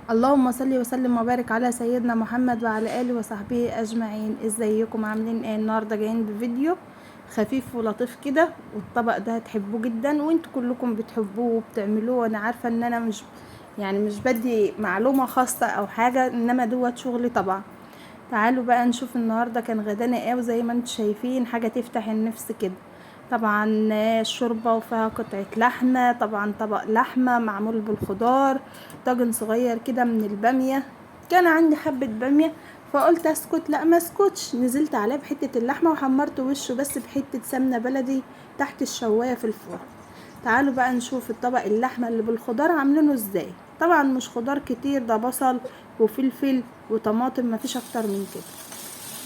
اللهم صل وسلم وبارك على سيدنا محمد وعلى اله وصحبه اجمعين. ازيكم عاملين ايه؟ النهارده جايين بفيديو خفيف ولطيف كده، والطبق ده هتحبوه جدا وانتوا كلكم بتحبوه وبتعملوه، وانا عارفه ان انا مش بدي معلومه خاصه او حاجه، انما دوت شغلي طبعا. تعالوا بقى نشوف النهارده كان غدانا ايه، وزي ما انتم شايفين حاجه تفتح النفس كده. طبعا الشوربه وفيها قطعه لحمه، طبعا طبق لحمه معمول بالخضار، طاجن صغير كده من الباميه. كان عندي حبه باميه فقلت اسكت، لا ما اسكتش، نزلت عليه بحته اللحمه وحمرت وشه بس بحته سمنه بلدي تحت الشوايه في الفرن. تعالوا بقى نشوف الطبق اللحمة اللي بالخضار عاملينه ازاي. طبعا مش خضار كتير، ده بصل وفلفل وطماطم، مفيش اكتر من كده.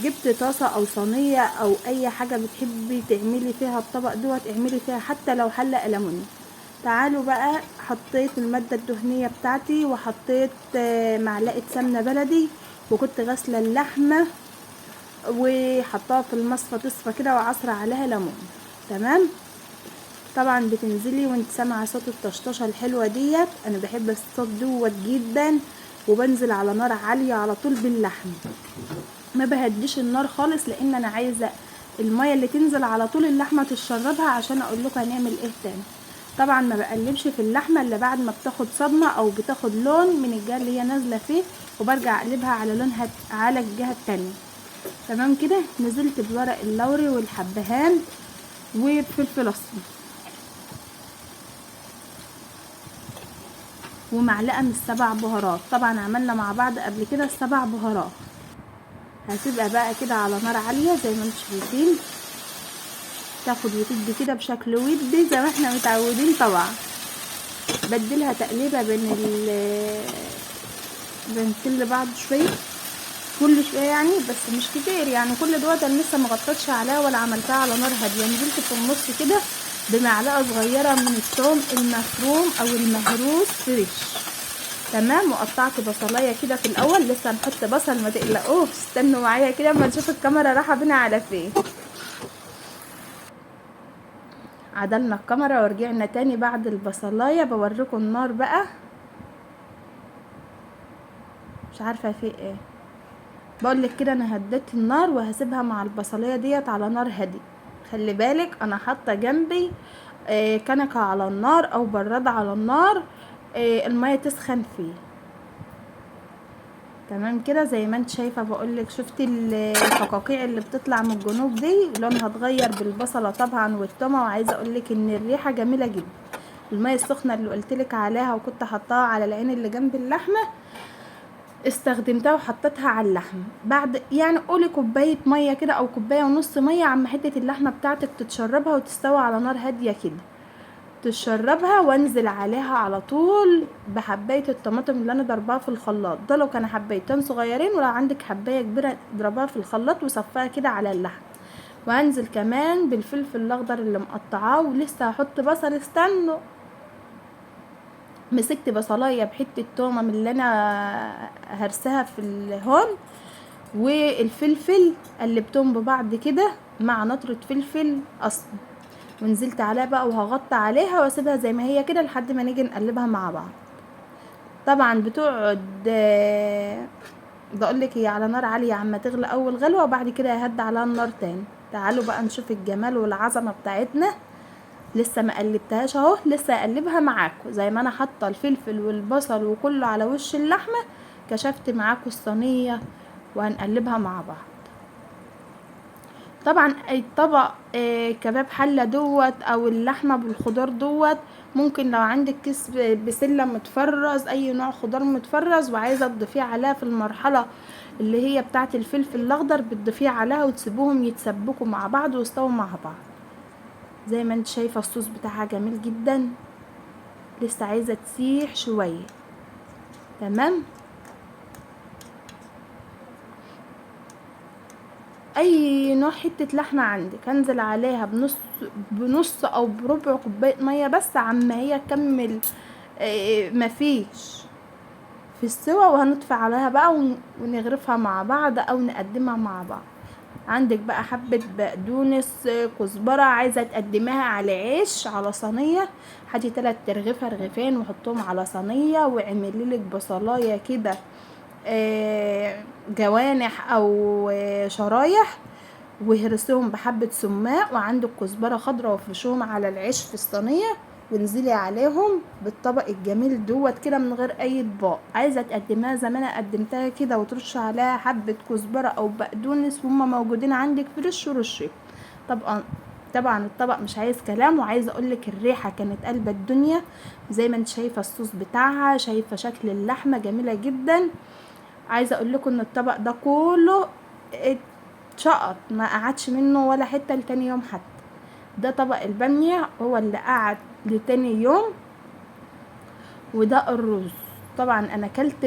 جبت طاسة او صينية او اي حاجة بتحبي تعملي فيها الطبق دوت، اعملي فيها حتى لو حلة ألمونيوم. تعالوا بقى، حطيت المادة الدهنية بتاعتي وحطيت معلقة سمنة بلدي، وكنت غاسلة اللحمة وحطها في المصفى تصفى كده وعصرة عليها ليمون. تمام. طبعا بتنزلي وانت سامعه صوت الطشطشه الحلوه ديت، انا بحب الصوت دوت جدا، وبنزل على نار عاليه على طول باللحم، ما بهديش النار خالص، لان انا عايزه الميه اللي تنزل على طول اللحمه تشربها عشان اقول لكم هنعمل ايه تاني. طبعا ما بقلبش في اللحمه الا بعد ما بتاخد صدمه او بتاخد لون من الجهه اللي هي نازله فيه، وبرجع اقلبها على لونها على الجهه التانية. تمام كده. نزلت بورق اللوري والحبهان وبفلفل اسمر ومعلقه من السبع بهارات. طبعا عملنا مع بعض قبل كده السبع بهارات. هتبقى بقى كده على نار عاليه زي ما انتم شايفين، تاخد وتدي كده بشكل ودي زي ما احنا متعودين. طبعا بديلها تقليبه بين كل بعض شويه، كل شويه يعني، بس مش كتير يعني. كل دوت انا لسه مغطتش عليها ولا عملتها على نار هاديه. نزلت في النص كده بمعلقه صغيره من الثوم المفروم او المهروس فريش. تمام. وقطعت بصلايه كده في الاول، لسه هنحط بصل ما تقلقوش، استنوا معايا كده اما نشوف الكاميرا رايحه بينا على فين. عدلنا الكاميرا ورجعنا تاني بعد البصلايه، بوريكم النار بقى. مش عارفه في ايه، بقول لك كده انا هديت النار وهسيبها مع البصلايه ديت على نار هادي. خلي بالك انا حاطه جنبي كنكه على النار او براد على النار، الميه تسخن فيه. تمام كده زي ما انت شايفه. بقولك شفتي الفقاقيع اللي بتطلع من الجنوب دي لونها اتغير بالبصله طبعا والتومه، وعايزه اقولك ان الريحه جميله جدا. الميه السخنه اللي قلتلك عليها وكنت حطاها على العين اللي جنب اللحمه، استخدمتها وحطيتها على اللحم بعد يعني قولي كوبايه ميه كده او كوبايه ونص ميه، عم حته اللحمه بتاعتك تتشربها وتستوي على نار هاديه كده، تشربها. وانزل عليها على طول بحبايه الطماطم اللي انا ضربها في الخلاط. ده لو كان حبايتين صغيرين، ولو عندك حبايه كبيره اضربها في الخلاط وصفيها كده على اللحم. وهنزل كمان بالفلفل الاخضر اللي مقطعاه، ولسه هحط بصل، استنوا. مسكت بصلايه بحته تومه من اللي انا هرسها في الهون، والفلفل قلبتهم ببعض كده مع نطرة فلفل اسمر، ونزلت عليها بقى وهغطي عليها واسيبها زي ما هي كده لحد ما نيجي نقلبها مع بعض. طبعا بتقعد بقولك هي على نار عالية عما تغلى اول غلوة، وبعد كده يهدى عليها النار تاني. تعالوا بقى نشوف الجمال والعظمة بتاعتنا. لسه ما قلبتهاش اهو، لسه اقلبها معاكم زي ما انا حاطه الفلفل والبصل وكله على وش اللحمه. كشفت معاكم الصينيه وهنقلبها مع بعض. طبعا اي طبق كباب حله دوت او اللحمه بالخضار دوت، ممكن لو عندك كيس بسله متفرز، اي نوع خضار متفرز وعايزه تضيفيه عليها في المرحله اللي هي بتاعه الفلفل الاخضر، بتضيفيه عليها وتسيبوهم يتسبكوا مع بعض ويستووا مع بعض. زي ما انت شايفه الصوص بتاعها جميل جدا، لسه عايزه تسيح شويه. تمام. اي نوع حته لحمه عندك انزل عليها بنص او بربع كوبايه ميه بس عما هي تكمل مفيش في السوا، وهنطفي عليها بقى ونغرفها مع بعض او نقدمها مع بعض. عندك بقى حبه بقدونس كزبره عايزه تقدمها على عيش على صينيه، هاتي 3 رغيفة رغيفين وحطهم على صينية، واعملي لك بصلايه كده جوانح او شرايح، وهرسيهم بحبة سماق، وعندك كزبرة خضراء وافرشوهم على العيش في الصينية، وانزلي عليهم بالطبق الجميل دوت كده من غير اي اطباق. عايزه تقدمها زي ما انا قدمتها كده، وترش عليها حبه كزبره او بقدونس هما موجودين عندك فريش ورشي. طبعا الطبق مش عايز كلام، وعايزه اقولك الريحه كانت قلب الدنيا. زي ما انت شايفه الصوص بتاعها، شايفه شكل اللحمه جميله جدا. عايزه اقول لكم ان الطبق ده كله اتشقط، ما قعدش منه ولا حته لتاني يوم حتى. ده طبق الباميه هو اللي قعد لتاني يوم. وده الرز. طبعا انا اكلت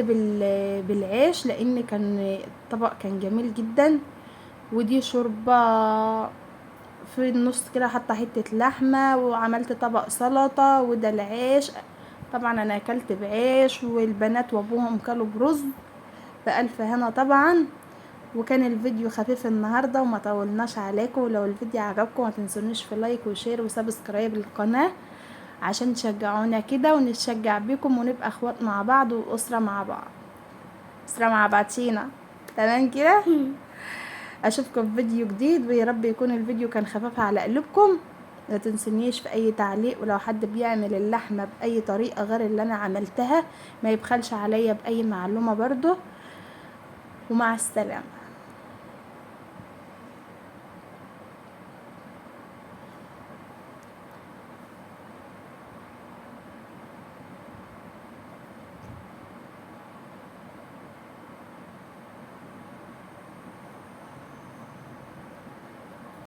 بالعيش لان الطبق كان جميل جدا. ودي شوربه في النص كده، حاطه حته لحمه، وعملت طبق سلطه. وده العيش. طبعا انا اكلت بعيش، والبنات وابوهم كلوا برز بألف هنا طبعا. وكان الفيديو خفيف النهارده وما طولناش عليكم. ولو الفيديو عجبكم ما تنسونيش في لايك وشير وسبسكرايب للقناه، عشان تشجعونا كده ونتشجع بيكم، ونبقى اخوات مع بعض واسره مع بعض، اسره مع بعضينا. تمام كده. اشوفكم في فيديو جديد، ويا رب يكون الفيديو كان خفيف على قلوبكم. ما تنسونيش في اي تعليق، ولو حد بيعمل اللحمه باي طريقه غير اللي انا عملتها ما يبخلش عليا باي معلومه برضو. ومع السلامه.